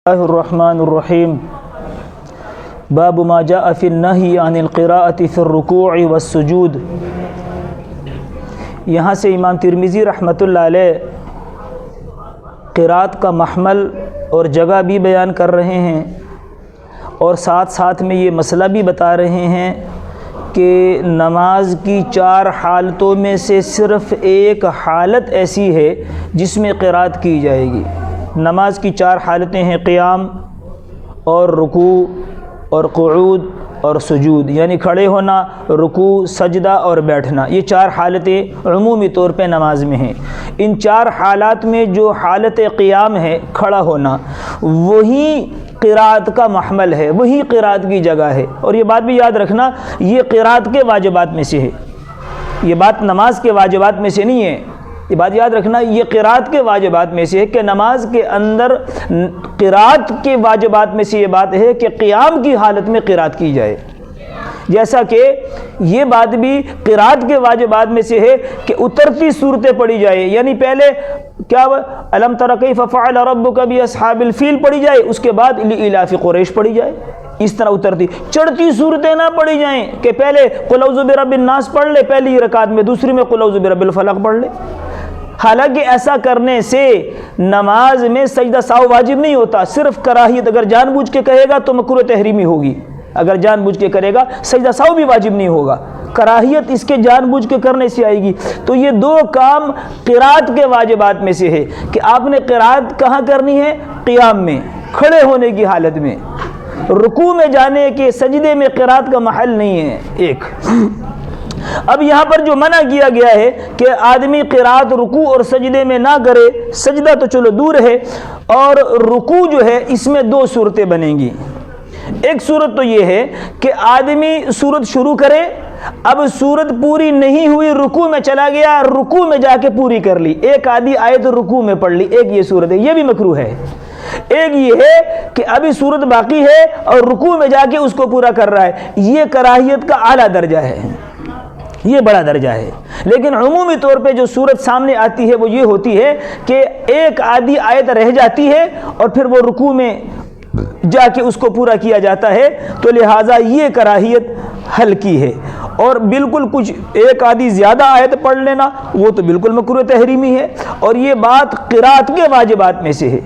الرحمن الرحیم باب ما جاء فی النہی عن القراءۃ فی الرکوع والسجود۔ یہاں سے امام ترمذی رحمۃ اللہ علیہ قراءت کا محمل اور جگہ بھی بیان کر رہے ہیں اور ساتھ ساتھ میں یہ مسئلہ بھی بتا رہے ہیں کہ نماز کی 4 حالتوں میں سے صرف ایک حالت ایسی ہے جس میں قراءت کی جائے گی۔ نماز کی 4 حالتیں ہیں: قیام اور رکوع اور قعود اور سجود، یعنی کھڑے ہونا، رکوع، سجدہ اور بیٹھنا۔ یہ 4 حالتیں عمومی طور پہ نماز میں ہیں۔ ان 4 حالات میں جو حالت قیام ہے، کھڑا ہونا، وہی قراءت کا محمل ہے، وہی قراءت کی جگہ ہے۔ اور یہ بات بھی یاد رکھنا، یہ قراءت کے واجبات میں سے ہے، یہ بات نماز کے واجبات میں سے نہیں ہے۔ یہ بات یاد رکھنا، یہ قراءت کے واجبات میں سے ہے کہ نماز کے اندر قراءت کے واجبات میں سے یہ بات ہے کہ قیام کی حالت میں قراءت کی جائے، جیسا کہ یہ بات بھی قراءت کے واجبات میں سے ہے کہ اترتی صورتیں پڑھی جائے، یعنی پہلے کیا الم تر کیف فعل ربک باصحاب الفیل پڑھی جائے، اس کے بعد لإلاف قریش پڑھی جائے، اس طرح اترتی۔ چڑھتی صورتیں نہ پڑھی جائیں کہ پہلے قل اعوذ برب الناس پڑھ لے پہلی رکعت میں، دوسری میں قل اعوذ برب الفلق پڑھ لے۔ حالانکہ ایسا کرنے سے نماز میں سجدہ سہو واجب نہیں ہوتا، صرف کراہیت، اگر جان بوجھ کے کہے گا تو مکروہ تحریمی ہوگی، اگر جان بوجھ کے کرے گا سجدہ سہو بھی واجب نہیں ہوگا، کراہیت اس کے جان بوجھ کے کرنے سے آئے گی۔ تو یہ 2 کام قراءت کے واجبات میں سے ہے کہ آپ نے قراءت کہاں کرنی ہے؟ قیام میں، کھڑے ہونے کی حالت میں۔ رکوع میں جانے کے سجدے میں قراءت کا محل نہیں ہے۔ ایک اب یہاں پر جو منع کیا گیا ہے کہ آدمی قراءت رکوع اور سجدے میں نہ کرے، سجدہ تو چلو دور ہے، اور رکوع جو ہے اس میں 2 صورتیں بنیں گی۔ ایک صورت تو یہ ہے کہ آدمی صورت شروع کرے، اب صورت پوری نہیں ہوئی، رکوع میں چلا گیا، رکوع میں جا کے پوری کر لی، ایک آدھی آیت رکوع میں پڑھ لی، ایک یہ صورت ہے، یہ بھی مکروہ ہے۔ ایک یہ ہے کہ ابھی صورت باقی ہے اور رکوع میں جا کے اس کو پورا کر رہا ہے، یہ کراہیت کا اعلیٰ درجہ ہے، یہ بڑا درجہ ہے۔ لیکن عمومی طور پہ جو صورت سامنے آتی ہے وہ یہ ہوتی ہے کہ ایک آدھی آیت رہ جاتی ہے اور پھر وہ رکوع میں جا کے اس کو پورا کیا جاتا ہے، تو لہٰذا یہ کراہیت ہلکی ہے۔ اور بالکل کچھ ایک آدھی زیادہ آیت پڑھ لینا وہ تو بالکل مکروہ تحریمی ہے۔ اور یہ بات قراءت کے واجبات میں سے ہے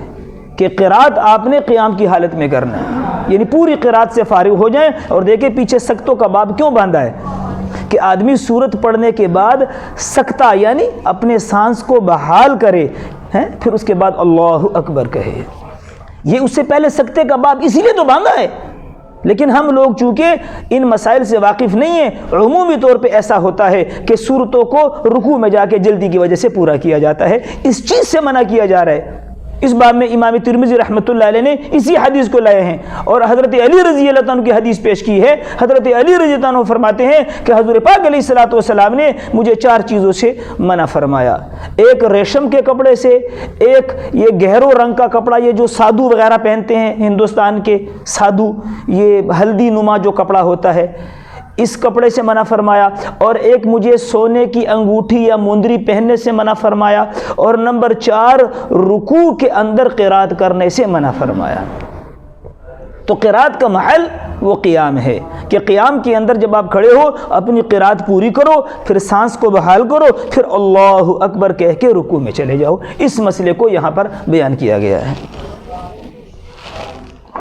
کہ قراءت آپ نے قیام کی حالت میں کرنا ہے، یعنی پوری قراءت سے فارغ ہو جائیں۔ اور دیکھیں پیچھے سکتوں کا باب کیوں باندھا ہے کہ آدمی سورت پڑھنے کے بعد سکتہ یعنی اپنے سانس کو بحال کرے، پھر اس کے بعد اللہ اکبر کہے۔ یہ اس سے پہلے سکتے کا باب اسی لیے تو باندھا ہے، لیکن ہم لوگ چونکہ ان مسائل سے واقف نہیں ہیں، عمومی طور پہ ایسا ہوتا ہے کہ صورتوں کو رکوع میں جا کے جلدی کی وجہ سے پورا کیا جاتا ہے، اس چیز سے منع کیا جا رہا ہے۔ اس باب میں امام ترمذی رحمۃ اللہ علیہ نے اسی حدیث کو لائے ہیں اور حضرت علی رضی اللہ عنہ کی حدیث پیش کی ہے۔ حضرت علی رضی اللہ عنہ فرماتے ہیں کہ حضور پاک علیہ الصلوۃ والسلام نے مجھے 4 چیزوں سے منع فرمایا، ایک ریشم کے کپڑے سے، ایک یہ گہرو رنگ کا کپڑا، یہ جو سادھو وغیرہ پہنتے ہیں ہندوستان کے سادھو، یہ ہلدی نما جو کپڑا ہوتا ہے، اس کپڑے سے منع فرمایا، اور ایک مجھے سونے کی انگوٹھی یا مندری پہننے سے منع فرمایا، اور نمبر 4 رکوع کے اندر قراءت کرنے سے منع فرمایا۔ تو قراءت کا محل وہ قیام ہے کہ قیام کے اندر جب آپ کھڑے ہو اپنی قراءت پوری کرو، پھر سانس کو بحال کرو، پھر اللہ اکبر کہہ کے رکوع میں چلے جاؤ۔ اس مسئلے کو یہاں پر بیان کیا گیا ہے۔